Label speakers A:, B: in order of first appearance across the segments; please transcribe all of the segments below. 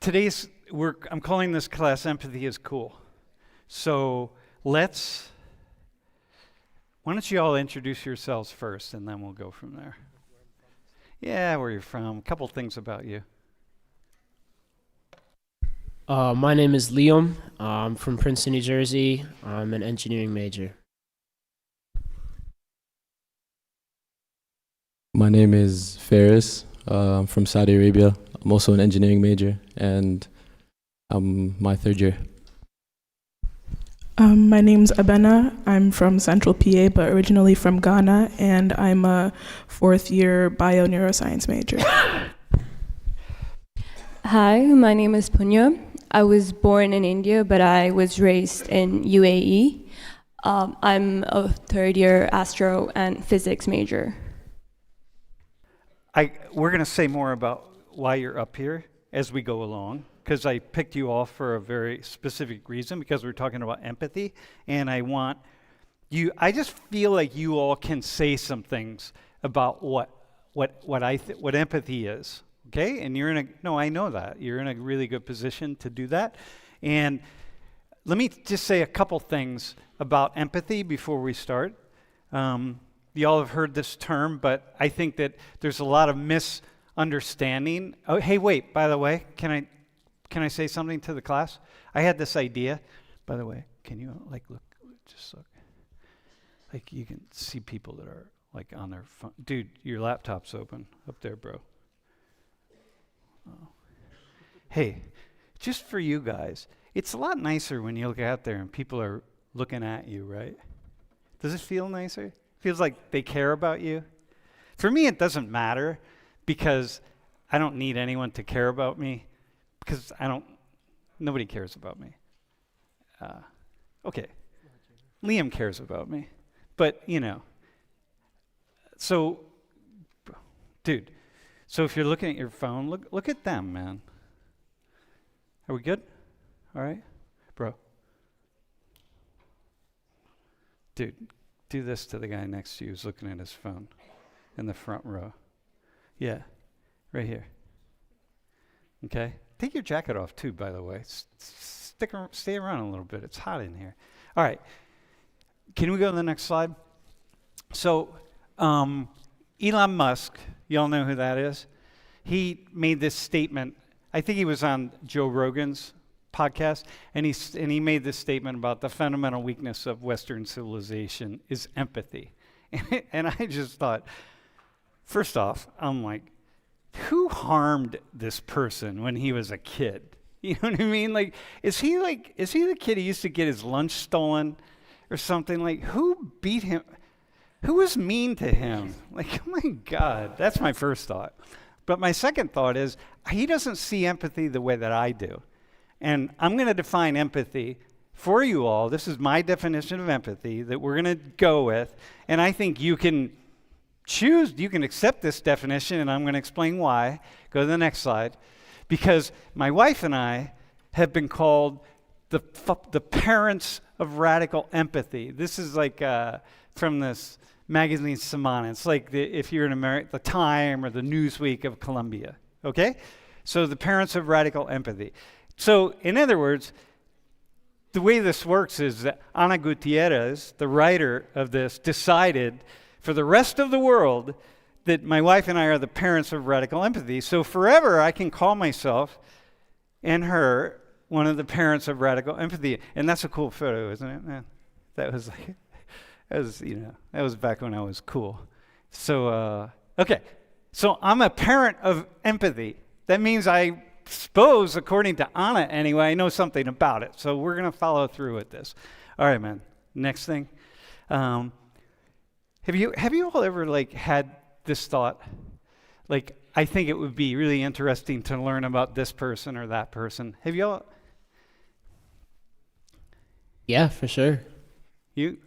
A: I'm calling this class Empathy is Cool. So why don't you all introduce yourselves first, and then we'll go from there. Yeah, where you're from, a couple things about you.
B: My name is Liam. I'm from Princeton, New Jersey. I'm an engineering major.
C: My name is Faris. I'm from Saudi Arabia. I'm also an engineering major, and I'm my third year.
D: My name's Abena. I'm from Central PA, but originally from Ghana, and I'm a fourth year bio-neuroscience major.
E: Hi, my name is Punya. I was born in India, but I was raised in UAE. I'm a third year astro and physics major.
A: We're going to say more about why you're up here as we go along, because I picked you all for a very specific reason, because we're talking about empathy, and I just feel like you all can say some things about what empathy is, okay? And I know that. You're in a really good position to do that. And let me just say a couple things about empathy before we start. You all have heard this term, but I think that there's a lot of misunderstanding. Oh, hey, wait, by the way, can I say something to the class? I had this idea. By the way, can you look, like you can see people that are like on their phone. Dude, your laptop's open up there, bro. Oh. Hey, just for you guys, it's a lot nicer when you look out there and people are looking at you, right? Does it feel nicer? Feels like they care about you. For me, it doesn't matter because I don't need anyone to care about me because nobody cares about me. Okay, Liam cares about me, but so, dude, so if you're looking at your phone, look at them, man. Are we good? All right, bro. Dude. Do this to the guy next to you who's looking at his phone in the front row. Yeah, right here. Okay? Take your jacket off too, by the way. Stay around a little bit. It's hot in here. All right. Can we go to the next slide? So, Elon Musk, you all know who that is? He made this statement. I think he was on Joe Rogan's podcast, and he made this statement about the fundamental weakness of Western civilization is empathy. And I just thought, first off, I'm like, who harmed this person when he was a kid? You know what I mean? Like, is he the kid who used to get his lunch stolen or something? Like, who beat him? Who was mean to him? Like, oh my God, that's my first thought. But my second thought is, he doesn't see empathy the way that I do. And I'm going to define empathy for you all. This is my definition of empathy that we're going to go with. And I think you can accept this definition, and I'm going to explain why. Go to the next slide. Because my wife and I have been called the parents of radical empathy. This is like from this magazine, Sam의. It's like if you're in America, the Time or the Newsweek of Colombia. Okay? So the parents of radical empathy. So, in other words, the way this works is that Ana Gutierrez, the writer of this, decided for the rest of the world that my wife and I are the parents of radical empathy. So forever I can call myself and her one of the parents of radical empathy. And that's a cool photo, isn't it, man? That was back when I was cool. So, okay. So I'm a parent of empathy. That means I suppose, according to Anna anyway, I know something about it. So we're going to follow through with this. All right, man. Next thing. Have you all ever had this thought? Like, I think it would be really interesting to learn about this person or that person. Have you all?
B: Yeah, for sure.
A: You,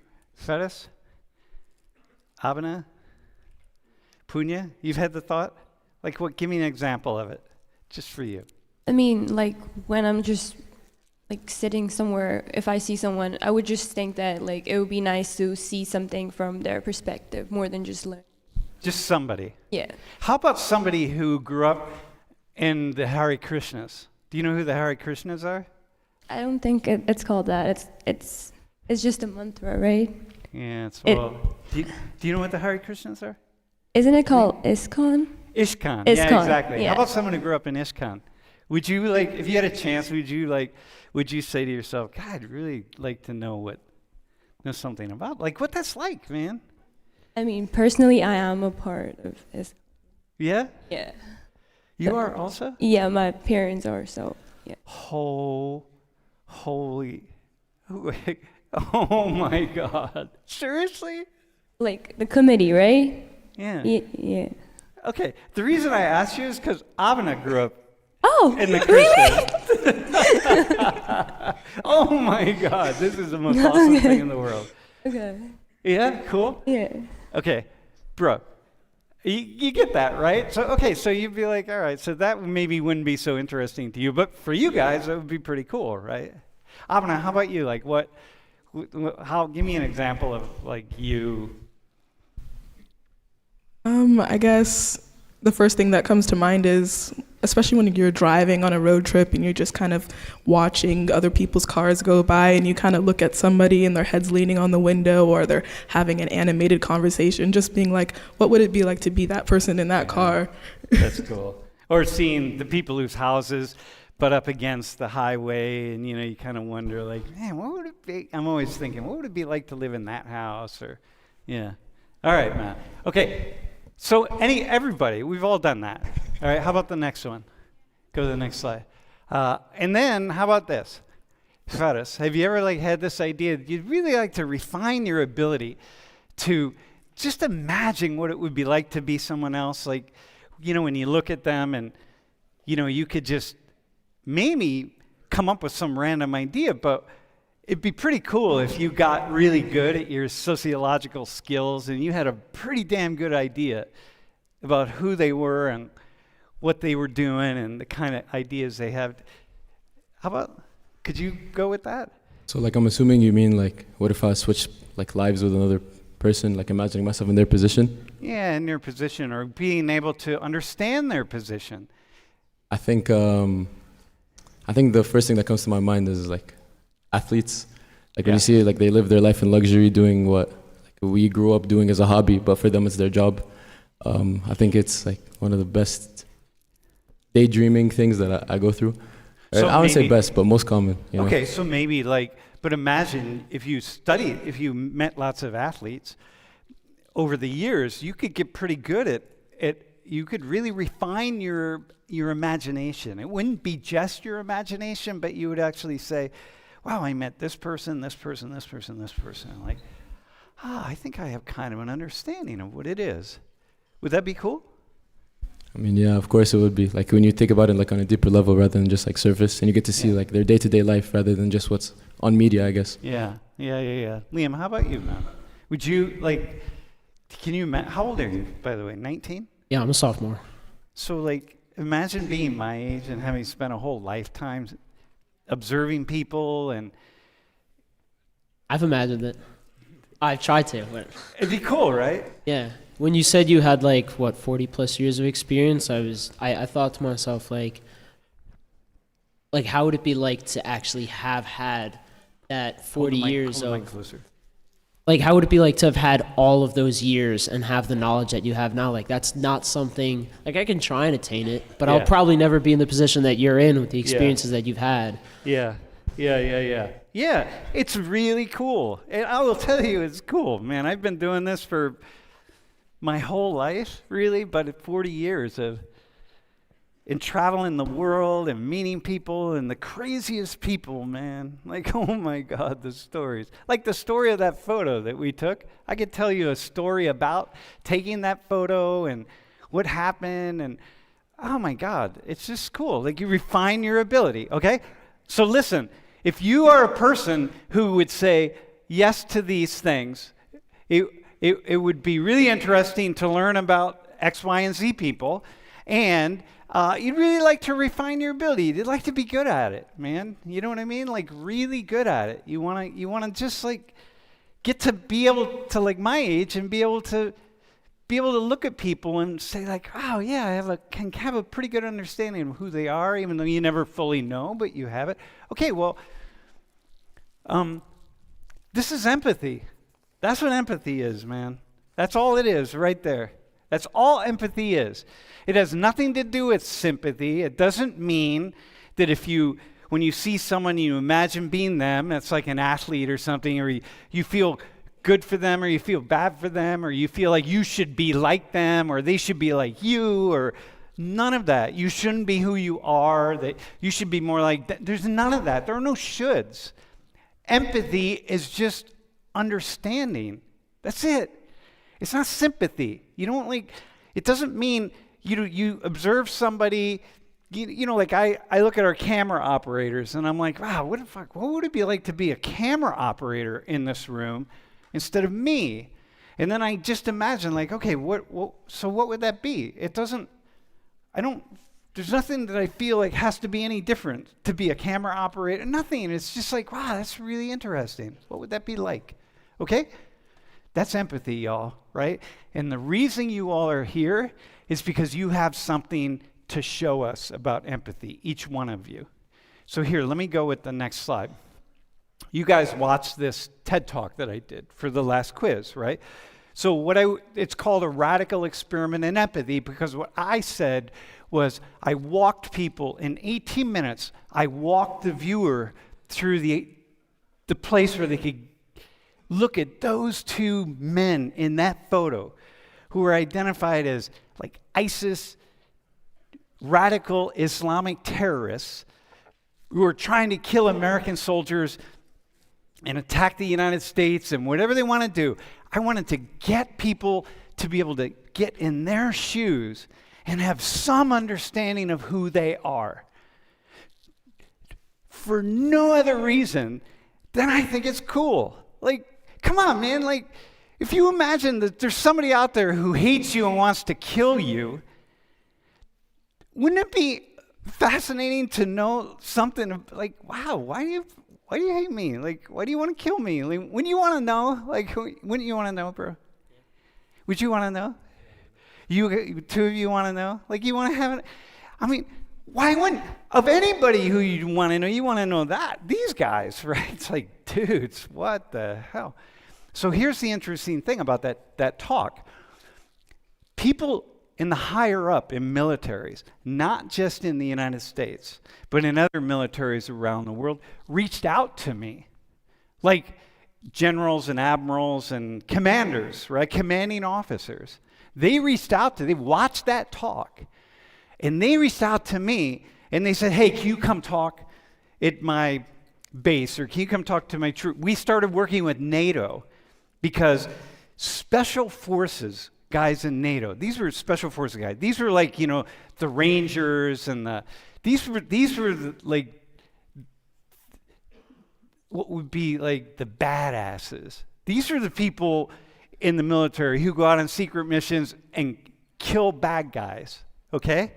A: Fetis, Abena, Punya, you've had the thought? Like, what? Give me an example of it, just for you.
E: I mean, like when I'm just sitting somewhere, if I see someone, I would just think that it would be nice to see something from their perspective more than just learn.
A: Just somebody.
E: Yeah.
A: How about somebody who grew up in the Hare Krishnas? Do you know who the Hare Krishnas are?
E: I don't think it's called that. It's just a mantra, right?
A: Yeah, it's
E: It-
A: well. Do you know what the Hare Krishnas are?
E: Isn't it called ISKCON?
A: Ishkan. Yeah,
E: ISKCON,
A: exactly.
E: yeah.
A: How about someone who grew up in Ishkan? Would you like, if you had a chance, would you say to yourself, God, I'd really like to know something about, like what that's like, man?
E: I mean, personally, I am a part of ISKCON.
A: Yeah?
E: Yeah.
A: You are also?
E: Yeah, my parents are, so yeah.
A: Holy. Oh my God. Seriously?
E: Like the committee, right?
A: Yeah.
E: Yeah.
A: Okay. The reason I asked you is because Avana grew up
E: Oh,
A: in the
E: really?
A: Krishna. Oh my God. This is the most awesome thing in the world.
E: Okay.
A: Yeah? Cool?
E: Yeah.
A: Okay. Bro. You get that, right? So you'd be like, all right, so that maybe wouldn't be so interesting to you, but for you guys, it would be pretty cool, right? Abna, how about you? Like give me an example of like you.
D: I guess the first thing that comes to mind is, especially when you're driving on a road trip and you're just kind of watching other people's cars go by and you kind of look at somebody and their head's leaning on the window or they're having an animated conversation, just being like, what would it be like to be that person in that car?
A: That's cool. Or seeing the people whose houses butt up against the highway and, you kind of wonder like, man, what would it be? I'm always thinking, what would it be like to live in that house? Or, yeah. All right, Matt. Okay. So everybody, we've all done that. All right, how about the next one? Go to the next slide. And then, how about this? Faris, have you ever had this idea that you'd really like to refine your ability to just imagine what it would be like to be someone else? Like, when you look at them and, you could just maybe come up with some random idea, but it'd be pretty cool if you got really good at your sociological skills and you had a pretty damn good idea about who they were and what they were doing and the kind of ideas they have. Could you go with that?
C: So I'm assuming you mean what if I switch lives with another person, imagining myself in their position?
A: Yeah, in their position or being able to understand their position.
C: I think the first thing that comes to my mind is athletes. When you see they live their life in luxury doing what we grew up doing as a hobby, but for them it's their job. I think it's one of the best daydreaming things that I go through.
A: So
C: I wouldn't say best, but most common.
A: Okay, so maybe but imagine if you met lots of athletes over the years, you could get pretty good at you could really refine your imagination. It wouldn't be just your imagination, but you would actually say, wow, I met this person, this person, this person, this person. I think I have kind of an understanding of what it is. Would that be cool?
C: I mean, yeah, of course it would be. When you think about it on a deeper level rather than just surface, and you get to see their day-to-day life rather than just what's on media, I guess.
A: Yeah. Liam, how about you, man? Would you can you how old are you, by the way, 19?
B: Yeah, I'm a sophomore.
A: So imagine being my age and having spent a whole lifetime observing people and
B: I've imagined it. I've tried to. But
A: it'd be cool, right?
B: yeah. When you said you had 40 plus years of experience, I thought to myself how would it be like to actually have had that 40 years of how would it be like to have had all of those years and have the knowledge that you have now? That's not something I can try and attain it, but I'll probably never be in the position that you're in with the experiences that you've had.
A: Yeah, it's really cool. And I will tell you, it's cool, man. I've been doing this for my whole life, really, but 40 years in traveling the world and meeting people and the craziest people, man. Oh my God, the stories. The story of that photo that we took. I could tell you a story about taking that photo and what happened and oh my God, it's just cool. You refine your ability, okay? So listen, if you are a person who would say yes to these things, it would be really interesting to learn about X, Y, and Z people, and you'd really like to refine your ability. You'd like to be good at it, man. You know what I mean? Really good at it. You wanna just get to be able to my age and be able to be able to look at people and say like, oh yeah, can have a pretty good understanding of who they are, even though you never fully know, but you have it. Okay, well, this is empathy. That's what empathy is, man. That's all it is right there. That's all empathy is. It has nothing to do with sympathy. It doesn't mean that when you see someone, you imagine being them, that's like an athlete or something, or you feel good for them, or you feel bad for them, or you feel like you should be like them, or they should be like you, or none of that. You shouldn't be who you are, that you should be more like that. There's none of that. There are no shoulds. Empathy is just understanding. That's it. It's not sympathy. You don't it doesn't mean you observe somebody, like I look at our camera operators and I'm like, wow, what would it be like to be a camera operator in this room instead of me? And then I just imagine like, okay, so what would that be? There's nothing that I feel like has to be any different to be a camera operator. Nothing. It's just like, wow, that's really interesting. What would that be like? Okay? That's empathy, y'all, right? And the reason you all are here is because you have something to show us about empathy, each one of you. So here, let me go with the next slide. You guys watched this TED Talk that I did for the last quiz, right? So it's called a radical experiment in empathy, because what I said was I walked people in 18 minutes. I walked the viewer through the place where they could look at those two men in that photo who were identified as like ISIS, radical Islamic terrorists who were trying to kill American soldiers and attack the United States and whatever they want to do. I wanted to get people to be able to get in their shoes and have some understanding of who they are. For no other reason than I think it's cool. Like, come on, man. Like, if you imagine that there's somebody out there who hates you and wants to kill you, wouldn't it be fascinating to know something like, wow, why do you hate me? Like, why do you want to kill me? Like, wouldn't you want to know? Like, wouldn't you want to know, bro? Would you want to know? You two of you want to know? Like, you want to have it? I mean, why wouldn't, of anybody who you want to know that? These guys, right? It's like, dudes, what the hell? So here's the interesting thing about that talk. People in the higher up in militaries, not just in the United States, but in other militaries around the world, reached out to me. Like generals and admirals and commanders, right? Commanding officers. They watched that talk, and they reached out to me, and they said, hey, can you come talk at my base, or can you come talk to my troop? We started working with NATO, because special forces guys in NATO, these were special forces guys. These were like, the Rangers and these were like what would be like the badasses. These are the people in the military who go out on secret missions and kill bad guys, okay?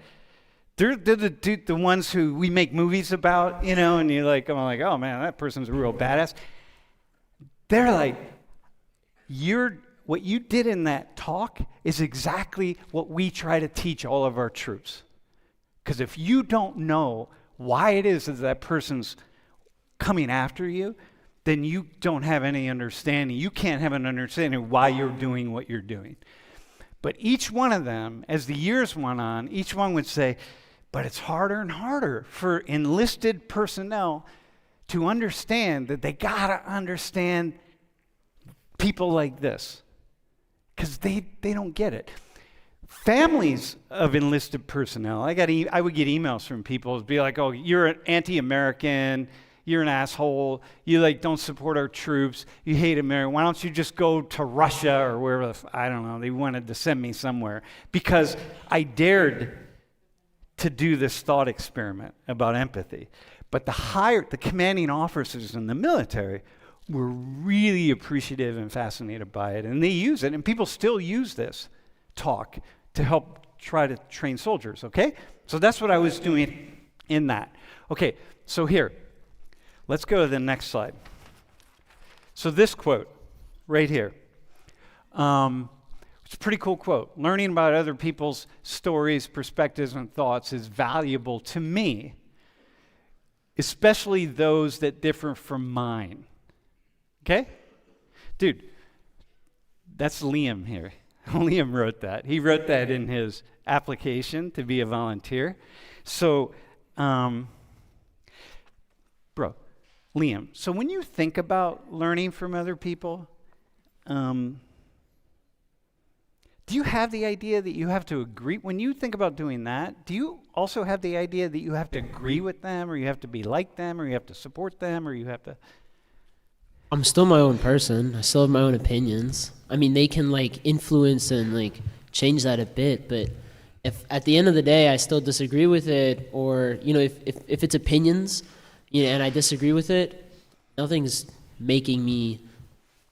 A: They're the ones who we make movies about, and I'm like, oh man, that person's a real badass. They're like, what you did in that talk is exactly what we try to teach all of our troops. Because if you don't know why it is that person's coming after you, then you don't have any understanding. You can't have an understanding of why you're doing what you're doing. But each one of them, as the years went on, each one would say, but it's harder and harder for enlisted personnel to understand that they gotta understand people like this, because they don't get it. Families of enlisted personnel, I would get emails from people be like, oh, you're an anti-American, you're an asshole, you don't support our troops, you hate America, why don't you just go to Russia or wherever, I don't know, they wanted to send me somewhere because I dared to do this thought experiment about empathy. But the commanding officers in the military were really appreciative and fascinated by it, and they use it, and people still use this talk to help try to train soldiers, okay? So that's what I was doing in that. Okay, so here, let's go to the next slide. So this quote right here. It's a pretty cool quote. Learning about other people's stories, perspectives, and thoughts is valuable to me, especially those that differ from mine. Okay? Dude, that's Liam here. Liam wrote that. He wrote that in his application to be a volunteer. So, bro, Liam, so when you think about learning from other people, do you have the idea that you have to agree? When you think about doing that, do you also have the idea that you have to agree with them, or you have to be like them, or you have to support them, or you have to...
B: I'm still my own person. I still have my own opinions. I mean, they can like influence and like change that a bit, but if at the end of the day I still disagree with it, or if it's opinions, and I disagree with it, nothing's making me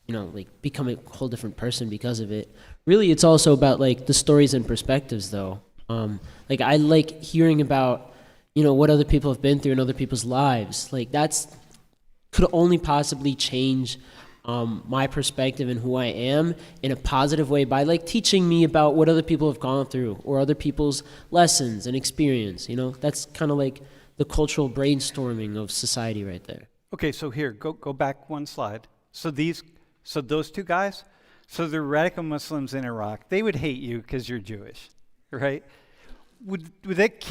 B: like become a whole different person because of it. Really, it's also about like the stories and perspectives, though. Like I like hearing about what other people have been through in other people's lives. Like that's could only possibly change my perspective and who I am in a positive way by like teaching me about what other people have gone through or other people's lessons and experience. That's kind of like the cultural brainstorming of society right there.
A: Okay, so here, go back one slide. So those two guys, so they're radical Muslims in Iraq. They would hate you because you're Jewish, right? Would that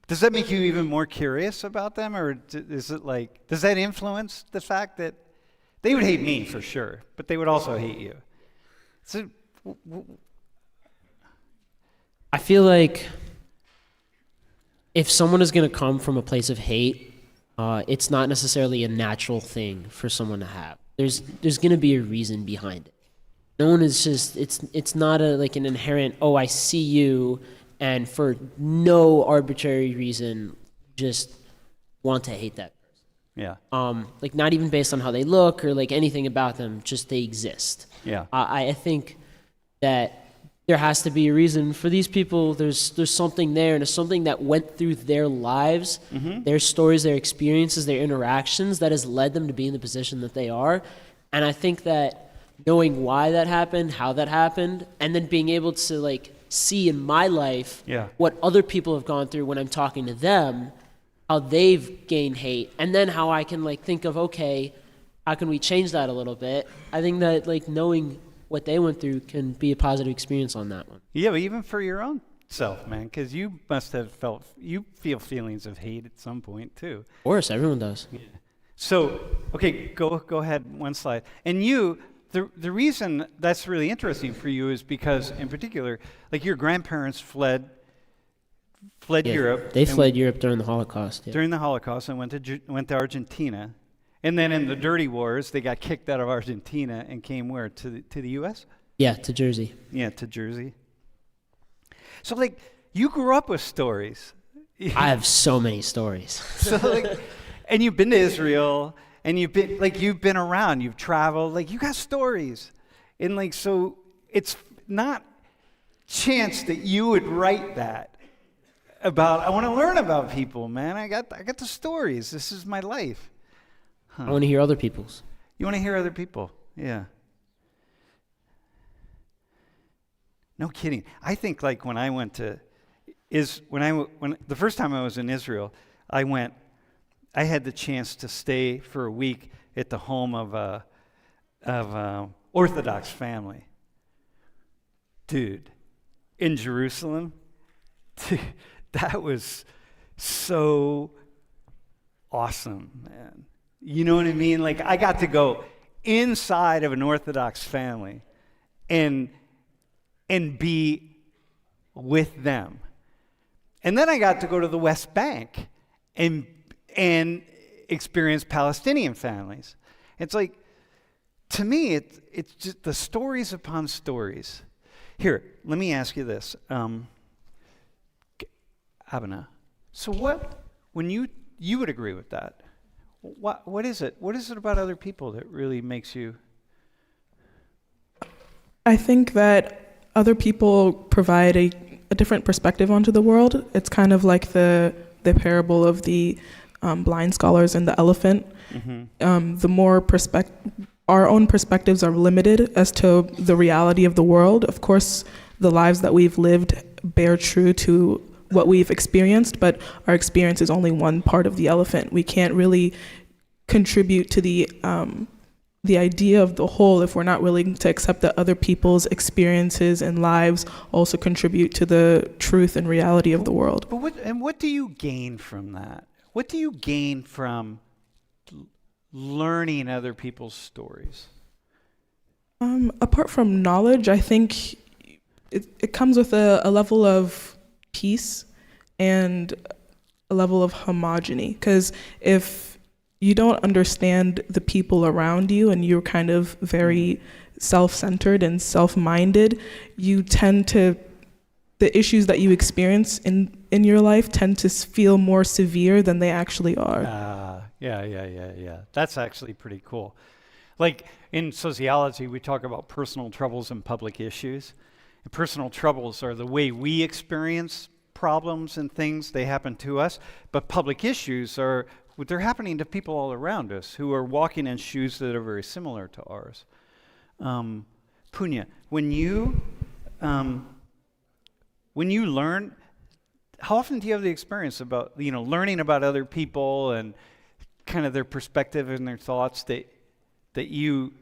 A: does that make you even more curious about them, or is it like, does that influence the fact that they would hate me for sure, but they would also hate you? So,
B: I feel like if someone is going to come from a place of hate, it's not necessarily a natural thing for someone to have. There's going to be a reason behind it. No one is just, it's not like an inherent, oh, I see you, and for no arbitrary reason, just want to hate that person.
A: Yeah.
B: Like not even based on how they look or like anything about them, just they exist.
A: Yeah.
B: I think that there has to be a reason for these people. There's something there, and there's something that went through their lives, their stories, their experiences, their interactions that has led them to be in the position that they are. And I think that knowing why that happened, how that happened, and then being able to like see in my life what other people have gone through when I'm talking to them, how they've gained hate, and then how I can like think of, okay, how can we change that a little bit? I think that like knowing what they went through can be a positive experience on that one.
A: Yeah, but even for your own self, man, because you must have you feel feelings of hate at some point too.
B: Of course, everyone does.
A: Yeah. So, okay, go ahead, one slide. And the reason that's really interesting for you is because, in particular, like your grandparents fled Europe.
B: They fled Europe during the Holocaust. Yeah.
A: During the Holocaust, and went to Argentina, and then in the dirty wars, they got kicked out of Argentina and came where, to the U.S.?
B: Yeah, to Jersey.
A: Yeah, to Jersey. So like you grew up with stories.
B: I have so many stories.
A: So like, and you've been to Israel. And you've been around, you've traveled, like you got stories. And like, so it's not chance that you would write that about, I want to learn about people, man. I got the stories. This is my life.
B: I want to hear other people's.
A: You want to hear other people? Yeah. No kidding. I think like when the first time I was in Israel, I had the chance to stay for a week at the home of a Orthodox family. Dude, in Jerusalem, that was so awesome, man. You know what I mean? Like I got to go inside of an Orthodox family and be with them. And then I got to go to the West Bank and experience Palestinian families. It's like, to me, it's just the stories upon stories. Here, let me ask you this, Abena. So when you would agree with that, what is it? What is it about other people that really makes you?
D: I think that other people provide a different perspective onto the world. It's kind of like the parable of the blind scholars and the elephant. The more our own perspectives are limited as to the reality of the world. Of course, the lives that we've lived bear true to what we've experienced, but our experience is only one part of the elephant. We can't really contribute to the idea of the whole if we're not willing to accept that other people's experiences and lives also contribute to the truth and reality of the world.
A: But what do you gain from that? What do you gain from learning other people's stories?
D: Apart from knowledge, I think it comes with a level of peace and a level of homogeny. Because if you don't understand the people around you and you're kind of very self-centered and self-minded, you tend to, the issues that you experience in your life tend to feel more severe than they actually are.
A: Yeah. That's actually pretty cool. Like in sociology, we talk about personal troubles and public issues. And personal troubles are the way we experience problems and things, they happen to us. But public issues are, they're happening to people all around us who are walking in shoes that are very similar to ours. Punya, when you learn, how often do you have the experience about, learning about other people and kind of their perspective and their thoughts that you,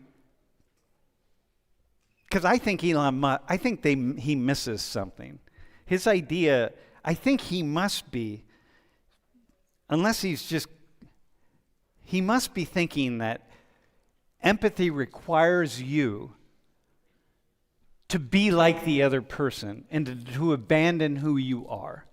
A: because I think he misses something. His idea, I think he must be, unless he must be thinking that empathy requires you to be like the other person and to abandon who you are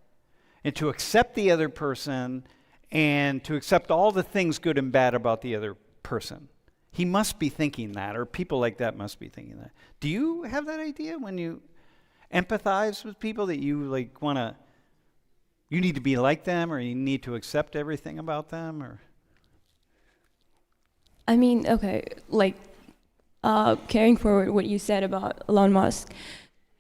A: and to accept the other person and to accept all the things good and bad about the other person. He must be thinking that, or people like that must be thinking that. Do you have that idea when you empathize with people that you you need to be like them, or you need to accept everything about them, or?
E: I mean, okay, carrying forward what you said about Elon Musk,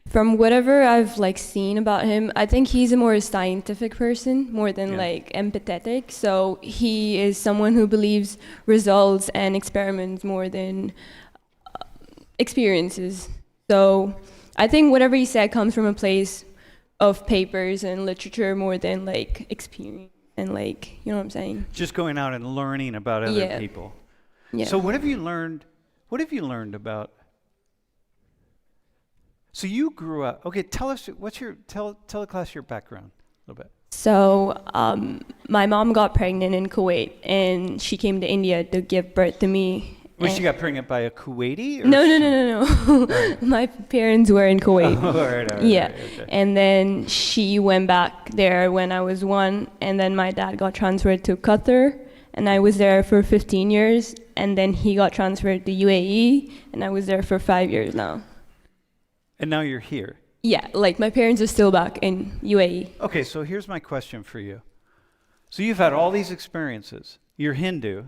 E: from whatever I've seen about him, I think he's a more scientific person more than empathetic. So he is someone who believes results and experiments more than experiences. So I think whatever he said comes from a place of papers and literature more than experience and you know what I'm saying?
A: Just going out and learning about other people.
E: Yeah.
A: So what have you learned about? So you grew up. Okay, tell us tell the class your background a little bit.
E: So my mom got pregnant in Kuwait, and she came to India to give birth to me.
A: Was she got pregnant by a Kuwaiti?
E: No. Right. My parents were in Kuwait.
A: All right,
E: yeah.
A: Okay.
E: And then she went back there when I was 1, and then my dad got transferred to Qatar, and I was there for 15 years, and then he got transferred to UAE, and I was there for 5 years now.
A: And now you're here.
E: Yeah, my parents are still back in UAE.
A: Okay, so here's my question for you. So you've had all these experiences. You're Hindu,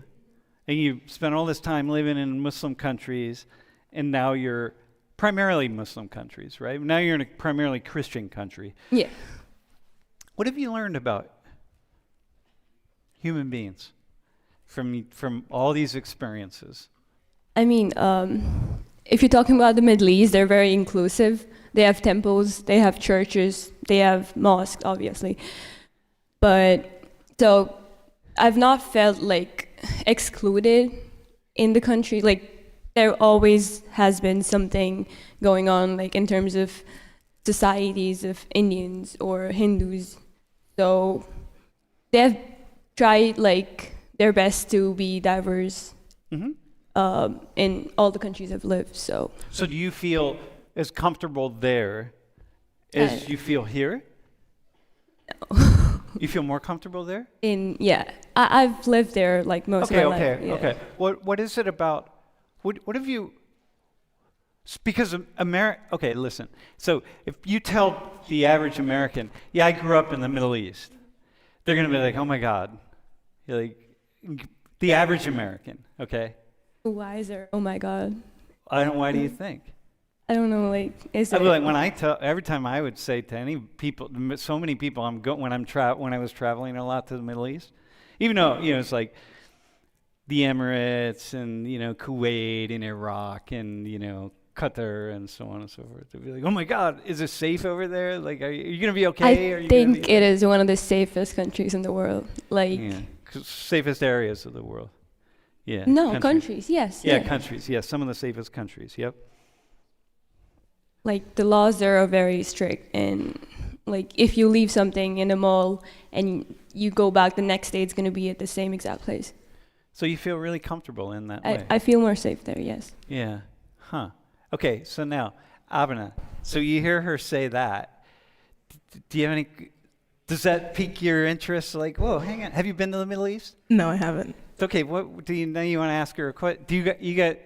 A: and you spent all this time living in Muslim countries, and now you're primarily Muslim countries, right? Now you're in a primarily Christian country.
E: Yeah.
A: What have you learned about human beings from all these experiences?
E: I mean, if you're talking about the Middle East, they're very inclusive. They have temples, they have churches, they have mosques, obviously. But so I've not felt excluded in the country. There always has been something going on, in terms of societies of Indians or Hindus. So they have tried their best to be diverse. Mm-hmm. In all the countries I've lived, so. So
A: do you feel as comfortable there as you feel here? No. You feel more comfortable there?
E: I've lived there most of my life.
A: Okay. What is it about? What have you? Because okay, listen. So if you tell the average American, yeah, I grew up in the Middle East, they're gonna be like, oh my God, the average American, okay.
E: Why is there? Oh my God.
A: Why do you think?
E: I don't know. Is it?
A: When I tell, every time I would say to any people, so many people, when I was traveling a lot to the Middle East, even though it's the Emirates and, Kuwait and Iraq and, Qatar and so on and so forth. They'd be like, oh my God, is it safe over there? Like, are you going to be okay?
E: I think it is one of the safest countries in the world. Like,
A: safest areas of the world. Yeah.
E: No, countries, yes.
A: Yeah, countries, yes. Some of the safest countries, yep.
E: Like, the laws there are very strict. And, like, if you leave something in a mall and you go back the next day, it's going to be at the same exact place.
A: So you feel really comfortable in that way?
E: I feel more safe there, yes.
A: Yeah. Huh. Okay, so now, Abhina, so you hear her say that. Do you have any, does that pique your interest? Like, whoa, hang on, have you been to the Middle East?
D: No, I haven't.
A: Okay, what do you know? You want to ask her a question? You got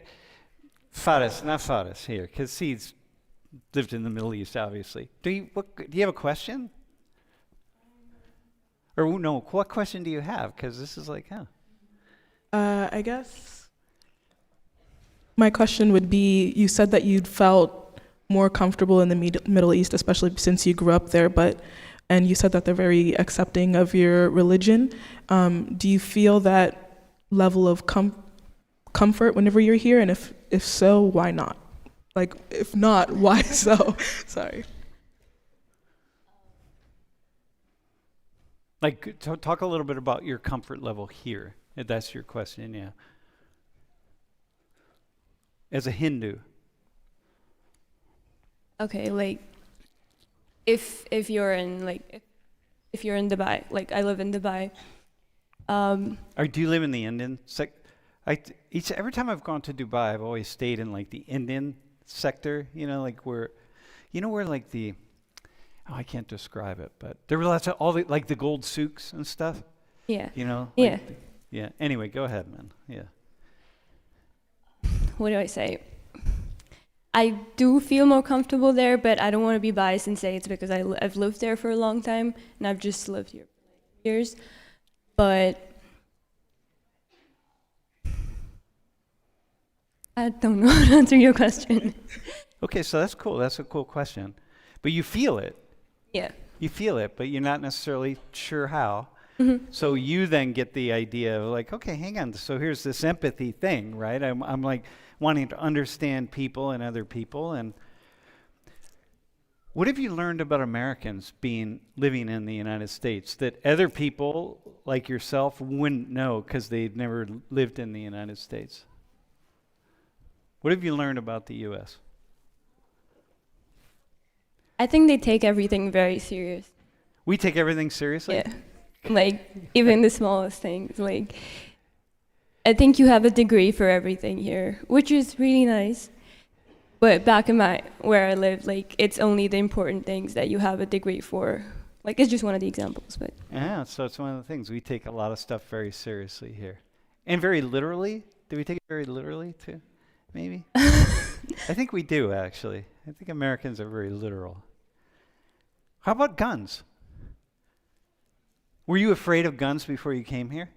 A: Faris, not Faris here, because he's lived in the Middle East, obviously. Do you have a question? Or no, what question do you have? Because this is like,
D: I guess my question would be, you said that you'd felt more comfortable in the Middle East, especially since you grew up there, and you said that they're very accepting of your religion. Do you feel that level of comfort whenever you're here? And if so, why not? Like, if not, why so? Sorry.
A: Like, talk a little bit about your comfort level here, if that's your question, yeah. As a Hindu.
E: Okay, like, if you're in Dubai, like I live in Dubai.
A: Do you live in the Indian every time I've gone to Dubai, I've always stayed in like the Indian sector, like where like the, I can't describe it, but there were lots of all the like the gold souks and stuff.
E: Yeah.
A: Like yeah. Anyway, go ahead, man. Yeah.
E: What do I say? I do feel more comfortable there, but I don't want to be biased and say it's because I've lived there for a long time and I've just lived here for years. But I don't know how to answer your question.
A: Okay, so that's cool. That's a cool question. But you feel it.
E: Yeah.
A: You feel it, but you're not necessarily sure how.
E: Mm-hmm.
A: So you then get the idea of like, okay, hang on. So here's this empathy thing, right? I'm like wanting to understand people and other people. And what have you learned about Americans living in the United States that other people like yourself wouldn't know because they've never lived in the United States? What have you learned about the U.S.?
E: I think they take everything very serious.
A: We take everything seriously?
E: Yeah. Like, even the smallest things. Like, I think you have a degree for everything here, which is really nice. But back in where I live, like, it's only the important things that you have a degree for. Like, it's just one of the examples, but.
A: Yeah, so it's one of the things. We take a lot of stuff very seriously here. And very literally. Do we take it very literally, too? Maybe? I think we do, actually. I think Americans are very literal. How about guns? Were you afraid of guns before you came here?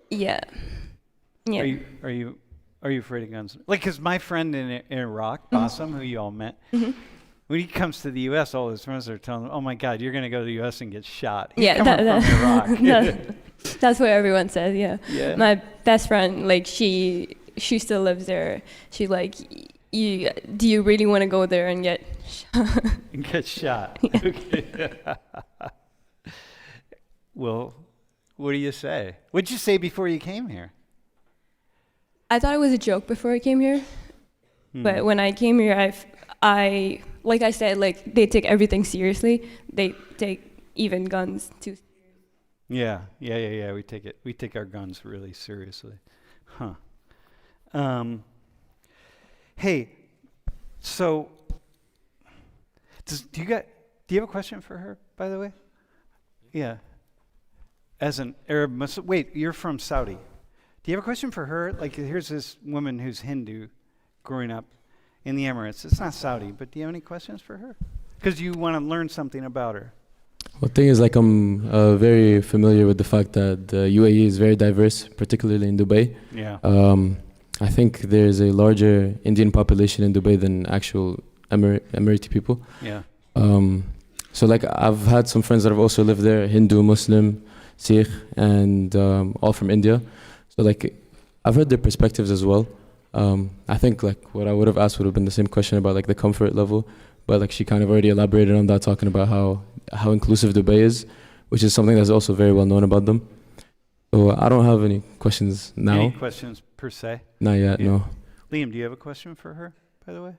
E: Yeah. Yeah.
A: Are you afraid of guns? Like, because my friend in Iraq, Bassam, who you all met, when he comes to the U.S., all his friends are telling him, "Oh my God, you're going to go to the U.S. and get shot." He's coming from Iraq.
E: That's what everyone says. Yeah.
A: Yeah.
E: My best friend, like, she still lives there. She's like, do you really want to go there and get shot?
A: And get shot.
E: Yeah.
A: Okay. Well, what do you say? What'd you say before you came here?
E: I thought it was a joke before I came here. But when I came here, I like I said, like, they take everything seriously. They take even guns too.
A: Yeah. We take our guns really seriously. Huh. Hey, so do you have a question for her, by the way? Yeah. As an Arab Muslim, wait, you're from Saudi. Do you have a question for her? Like, here's this woman who's Hindu growing up in the Emirates. It's not Saudi, but do you have any questions for her? Because you want to learn something about her.
C: Well, the thing is, like, I'm very familiar with the fact that the UAE is very diverse, particularly in Dubai.
A: Yeah.
C: I think there's a larger Indian population in Dubai than actual Emirati people.
A: Yeah.
C: So, like, I've had some friends that have also lived there, Hindu, Muslim. Sikh, and all from India. So like, I've heard their perspectives as well. I think like what I would have asked would have been the same question about like the comfort level, but like she kind of already elaborated on that, talking about how inclusive Dubai is, which is something that's also very well known about them. So I don't have any questions now.
A: Any questions per se?
C: Not yet,
A: Yeah.
C: no.
A: Liam, do you have a question for her, by the way?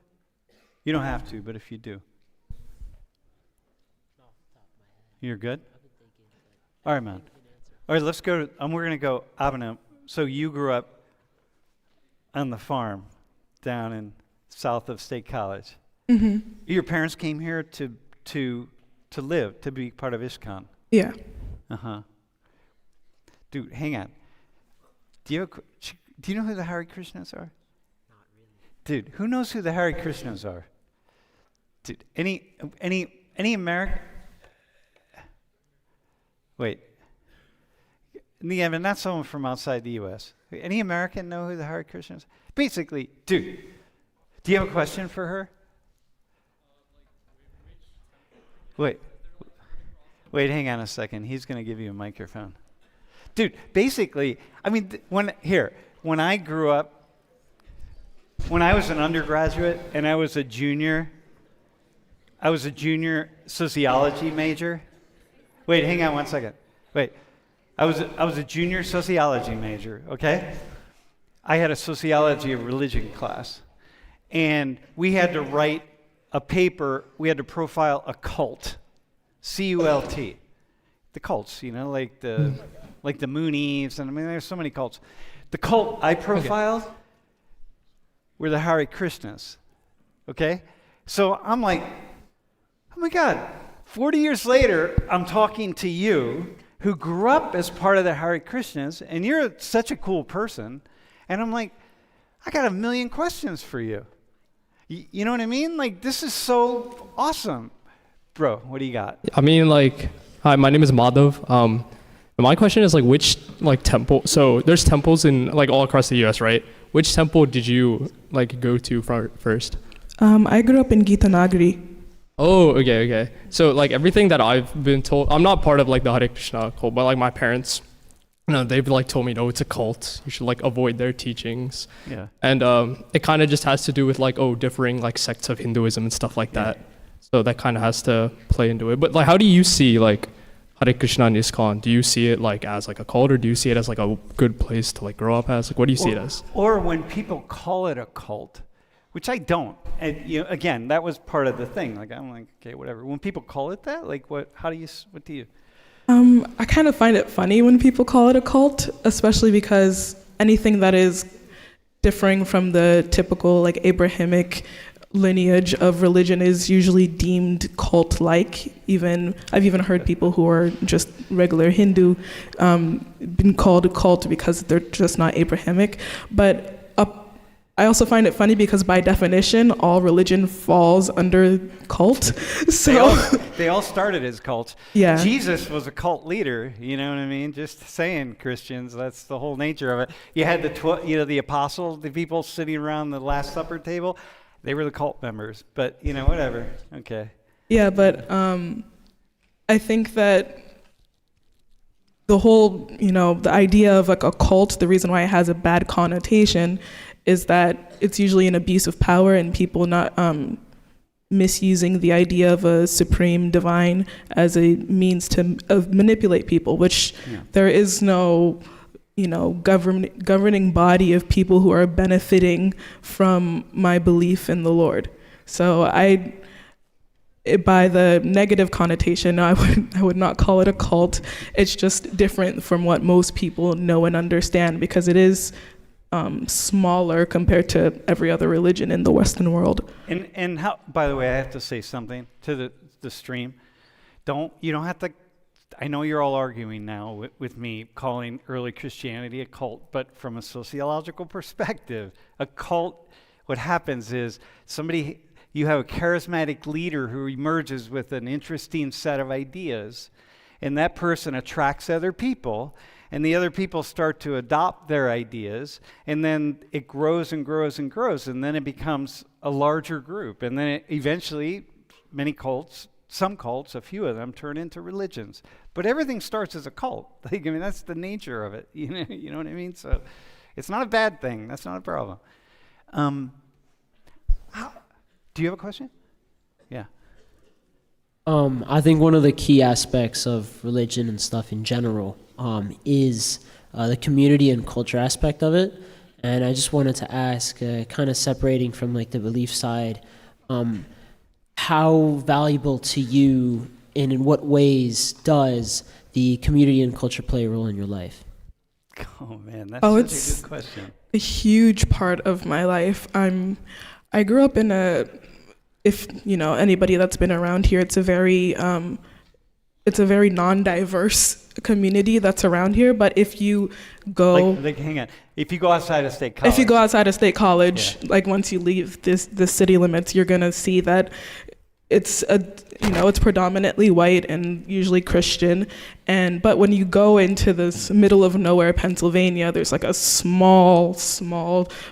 A: You don't have to, but if you do. You're good? All right, man. All right, let's go to, we're going to go, Abhinav. So you grew up on the farm down in south of State College.
D: Mm-hmm.
A: Your parents came here to live, to be part of ISKCON.
D: Yeah.
A: Uh-huh. Dude, hang on. Do you know who the Hare Krishnas are? Not really. Dude, who knows who the Hare Krishnas are? Dude, any American? Wait. Evan, not someone from outside the U.S. Any American know who the Hare Krishnas are? Basically, dude, do you have a question for her? Wait, hang on a second. He's going to give you a microphone. Dude, basically, I mean, when I grew up, when I was an undergraduate and I was a junior sociology major. Wait, hang on one second. Wait, I was a junior sociology major, okay? I had a sociology of religion class, and we had to write a paper. We had to profile a cult, C-U-L-T, the cults, like the Moonies, and I mean, there's so many cults. The cult I profiled were the Hare Krishnas, okay? So I'm like, oh my God, 40 years later, I'm talking to you who grew up as part of the Hare Krishnas, and you're such a cool person, and I'm like, I got a million questions for you. You know what I mean? Like, this is so awesome. Bro, what do you got?
F: I mean, like, hi, my name is Madhav. My question is, like, which, like, temple, so there's temples in, like, all across the U.S., right? Which temple did you, like, go to first?
D: I grew up in Gitanagari.
F: Oh, okay. So, like, everything that I've been told, I'm not part of, like, the Hare Krishna cult, but, like, my parents, they've, like, told me, no, it's a cult. You should, like, avoid their teachings.
A: Yeah.
F: And it kind of just has to do with, like, differing, like, sects of Hinduism and stuff like that. So that kind of has to play into it. But, like, how do you see, like, Hare Krishna and ISKCON? Do you see it, like, as, like, a cult, or do you see it as, like, a good place to, like, grow up as? Like, what do you see it as?
A: Or when people call it a cult, which I don't. And again, that was part of the thing. Like, I'm like, okay, whatever. When people call it that, like, what do you?
D: I kind of find it funny when people call it a cult, especially because anything that is differing from the typical, like, Abrahamic lineage of religion is usually deemed cult-like. I've even heard people who are just regular Hindu been called a cult because they're just not Abrahamic. But I also find it funny because by definition, all religion falls under cult. So
A: they all started as cults.
D: Yeah.
A: Jesus was a cult leader. You know what I mean? Just saying, Christians. That's the whole nature of it. You had the apostles, the people sitting around the Last Supper table. They were the cult members. But whatever. Okay.
D: Yeah, but I think that the whole, the idea of, like, a cult, the reason why it has a bad connotation is that it's usually an abuse of power and people not misusing the idea of a supreme divine as a means to manipulate people, which there is no, governing body of people who are benefiting from my belief in the Lord. So by the negative connotation, I would not call it a cult. It's just different from what most people know and understand because it is smaller compared to every other religion in the Western world.
A: And how? By the way, I have to say something to the stream. You don't have to. I know you're all arguing now with me calling early Christianity a cult, but from a sociological perspective, a cult. What happens is you have a charismatic leader who emerges with an interesting set of ideas, and that person attracts other people. And the other people start to adopt their ideas, and then it grows and grows and grows, and then it becomes a larger group. And then eventually, many cults some cults, a few of them, turn into religions. But everything starts as a cult. Like, I mean, that's the nature of it. You know what I mean? So it's not a bad thing. That's not a problem. Do you have a question? Yeah.
B: I think one of the key aspects of religion and stuff in general is the community and culture aspect of it. And I just wanted to ask, kind of separating from like the belief side, how valuable to you and in what ways does the community and culture play a role in your life?
A: Oh man, that's such a good question.
D: A huge part of my life. I grew up in if you know anybody that's been around here, it's a very non-diverse community that's around here. But if you go,
A: hang on, if you go outside of state college,
D: like once you leave the city limits, you're gonna see that it's predominantly white and usually Christian. But when you go into this middle of nowhere Pennsylvania, there's like a small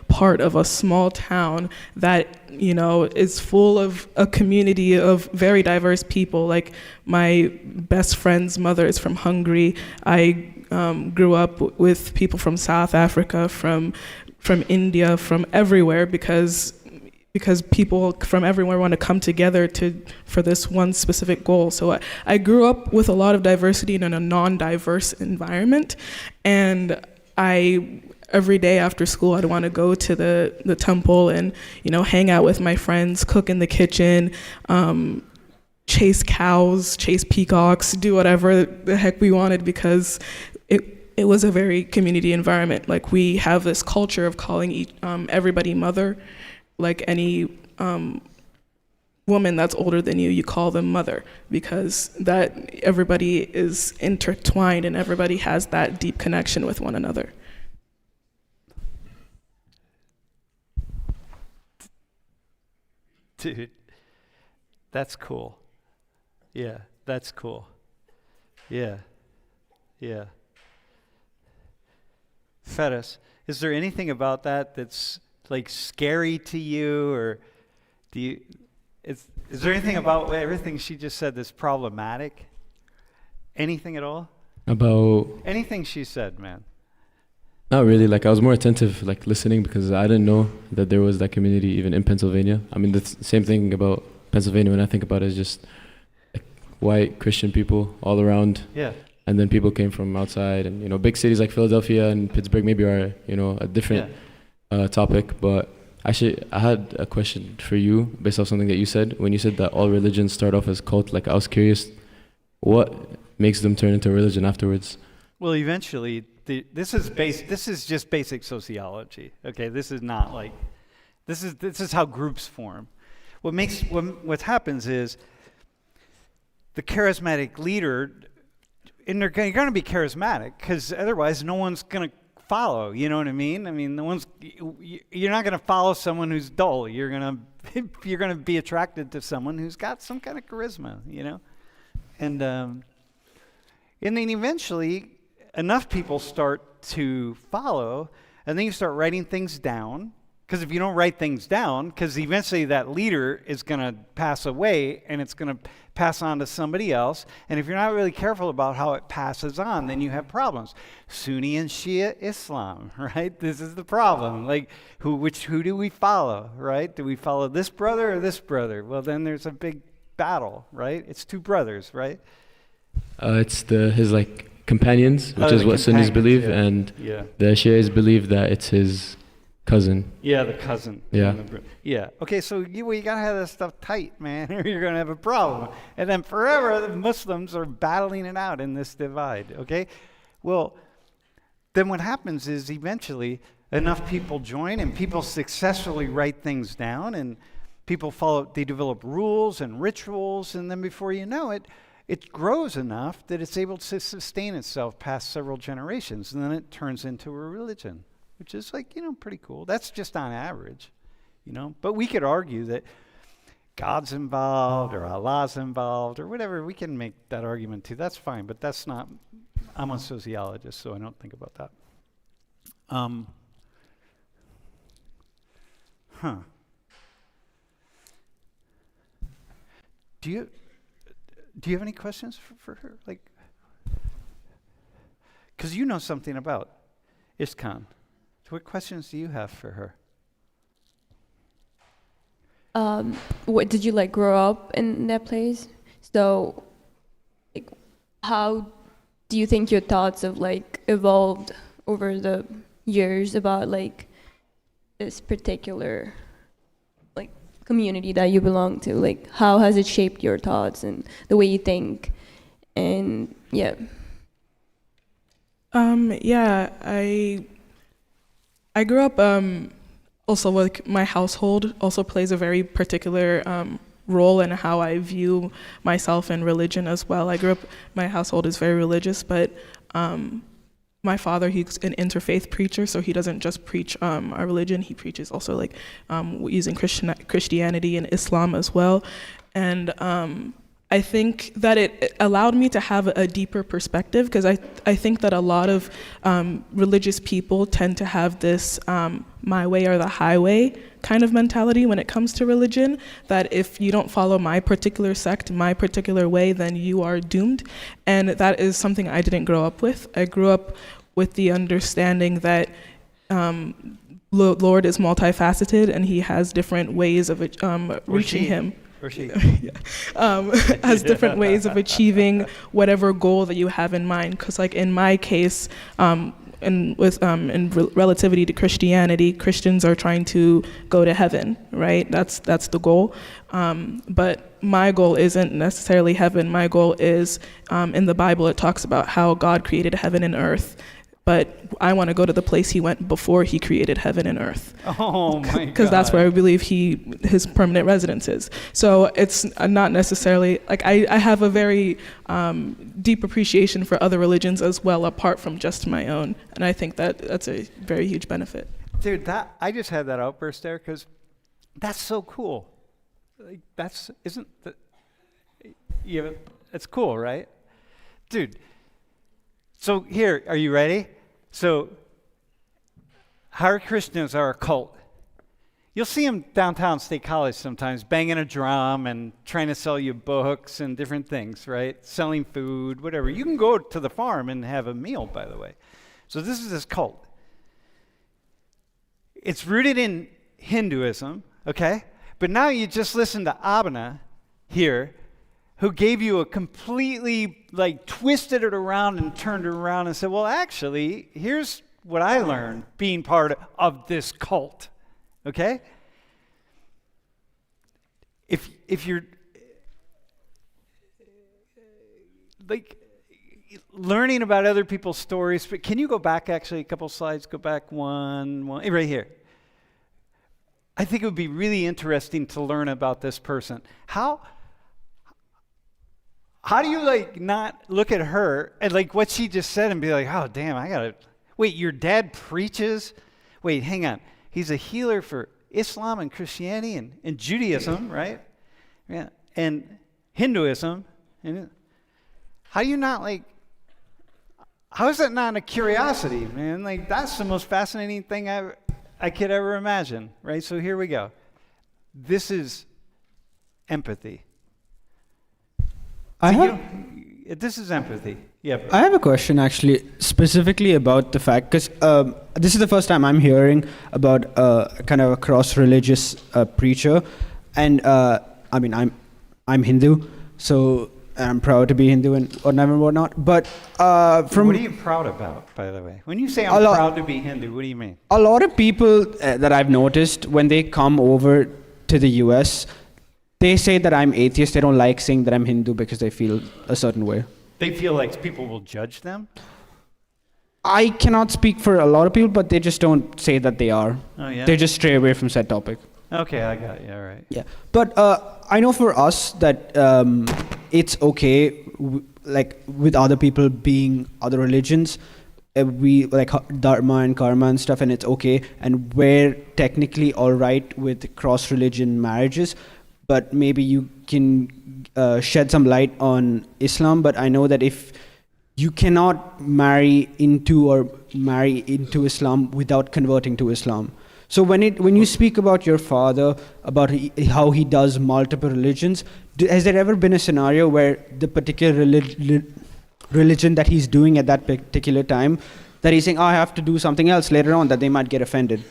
D: part of a small town that is full of a community of very diverse people. Like my best friend's mother is from Hungary. I grew up with people from South Africa, from India, from everywhere, because people from everywhere want to come together for this one specific goal. So I grew up with a lot of diversity in a non-diverse environment, and every day after school I'd want to go to the temple and hang out with my friends, cook in the kitchen, chase cows, chase peacocks, do whatever the heck we wanted, because it was a very community environment. Like we have this culture of calling everybody mother. Like any woman that's older than you call them mother, because that everybody is intertwined and everybody has that deep connection with one another.
A: Dude, that's cool. Yeah, that's cool. Yeah. Ferris, is there anything about that that's like scary to you, or is there anything about everything she just said that's problematic? Anything at all?
C: About
A: anything she said, man?
C: Not really. Like I was more attentive, like listening, because I didn't know that there was that community even in Pennsylvania. I mean, the same thing about Pennsylvania when I think about it is just like white Christian people all around.
A: Yeah.
C: And then people came from outside, and big cities like Philadelphia and Pittsburgh maybe are a different topic. But actually, I had a question for you based off something that you said when you said that all religions start off as cult. Like I was curious, what makes them turn into a religion afterwards?
A: Well, eventually, this is just basic sociology. Okay, this is not like this is how groups form. What happens is the charismatic leader, and you're going to be charismatic because otherwise no one's going to follow. You know what I mean? I mean, you're not going to follow someone who's dull. You're going to be attracted to someone who's got some kind of charisma. And then eventually enough people start to follow, and then you start writing things down. Because if you don't write things down, because eventually that leader is going to pass away and it's going to pass on to somebody else. And if you're not really careful about how it passes on, then you have problems. Sunni and Shia Islam, right? This is the problem. Like, who do we follow, right? Do we follow this brother or this brother? Well, then there's a big battle, right? It's two brothers, right?
C: It's his companions, which is what Sunnis believe, and the Shias believe that it's his cousin.
A: Yeah, the cousin.
C: Yeah.
A: Yeah. Okay, so you gotta have this stuff tight, man, or you're gonna have a problem. And then forever, the Muslims are battling it out in this divide. Okay. Well, then what happens is eventually enough people join, and people successfully write things down, and people follow. They develop rules and rituals, and then before you know it, it grows enough that it's able to sustain itself past several generations, and then it turns into a religion. Which is pretty cool. That's just on average, But we could argue that God's involved or Allah's involved or whatever. We can make that argument too. That's fine, but that's not. I'm a sociologist, so I don't think about that. do you have any questions for her? Like, because you know something about ISKCON. So what questions do you have for her?
E: What did you like grow up in that place? So, like, how do you think your thoughts have like evolved over the years about like this particular like community that you belong to? Like, how has it shaped your thoughts and the way you think? And yeah.
D: I grew up also like my household also plays a very particular role in how I view myself and religion as well. I grew up, my household is very religious, but my father, he's an interfaith preacher, so he doesn't just preach our religion, he preaches also like using Christianity and Islam as well. And I think that it allowed me to have a deeper perspective, because I think that a lot of religious people tend to have this my way or the highway kind of mentality when it comes to religion, that if you don't follow my particular sect, my particular way, then you are doomed. And that is something I didn't grow up with. I grew up with the understanding that Lord is multifaceted and he has different ways of reaching him.
A: Or she.
D: Has different ways of achieving whatever goal that you have in mind. Because like in my case, in relativity to Christianity, Christians are trying to go to heaven, right? That's the goal. But my goal isn't necessarily heaven. My goal is, in the Bible, it talks about how God created heaven and earth. But I want to go to the place he went before he created heaven and earth.
A: Oh my God.
D: Because that's where I believe his permanent residence is. So it's not necessarily, like I have a very deep appreciation for other religions as well, apart from just my own. And I think that's a very huge benefit.
A: Dude, I just had that outburst there because that's so cool. Like it's cool, right? Dude, so here, are you ready? So, Hare Krishnas are a cult. You'll see them downtown State College sometimes, banging a drum and trying to sell you books and different things, right? Selling food, whatever. You can go to the farm and have a meal, by the way. So this is this cult. It's rooted in Hinduism, okay? But now you just listen to Abhina here, who gave you a completely, like, twisted it around and turned it around and said, well, actually, here's what I learned being part of this cult, okay? If you're, like, learning about other people's stories, but can you go back, actually, a couple slides, go back one, right here. I think it would be really interesting to learn about this person. How do you, like, not look at her and, like, what she just said and be like, oh, damn, wait, your dad preaches? Wait, hang on. He's a healer for Islam and Christianity and Judaism, right? Yeah, and Hinduism. And how do you not, like, how is that not a curiosity, man? Like, that's the most fascinating thing I could ever imagine, right? So here we go. This is empathy. This is empathy. Yeah.
G: I have a question actually, specifically about the fact, because this is the first time I'm hearing about kind of a cross-religious preacher, and I mean I'm Hindu, so I'm proud to be Hindu and whatnot. But from
A: what are you proud about, by the way? When you say I'm proud to be Hindu, what do you mean?
G: A lot of people that I've noticed when they come over to the U.S., they say that I'm atheist. They don't like saying that I'm Hindu because they feel a certain way.
A: They feel like people will judge them?
G: I cannot speak for a lot of people, but they just don't say that they are.
A: Oh, yeah?
G: They just stray away from said topic.
A: Okay, I got it. All right.
G: Yeah. But I know for us that it's okay, like with other people being other religions, we like dharma and karma and stuff, and it's okay. And we're technically all right with cross-religion marriages. But maybe you can shed some light on Islam. But I know that if you cannot marry into Islam without converting to Islam. So when you speak about your father, about how he does multiple religions, has there ever been a scenario where the particular religion that he's doing at that particular time, that he's saying, oh, I have to do something else later on, that they might get offended?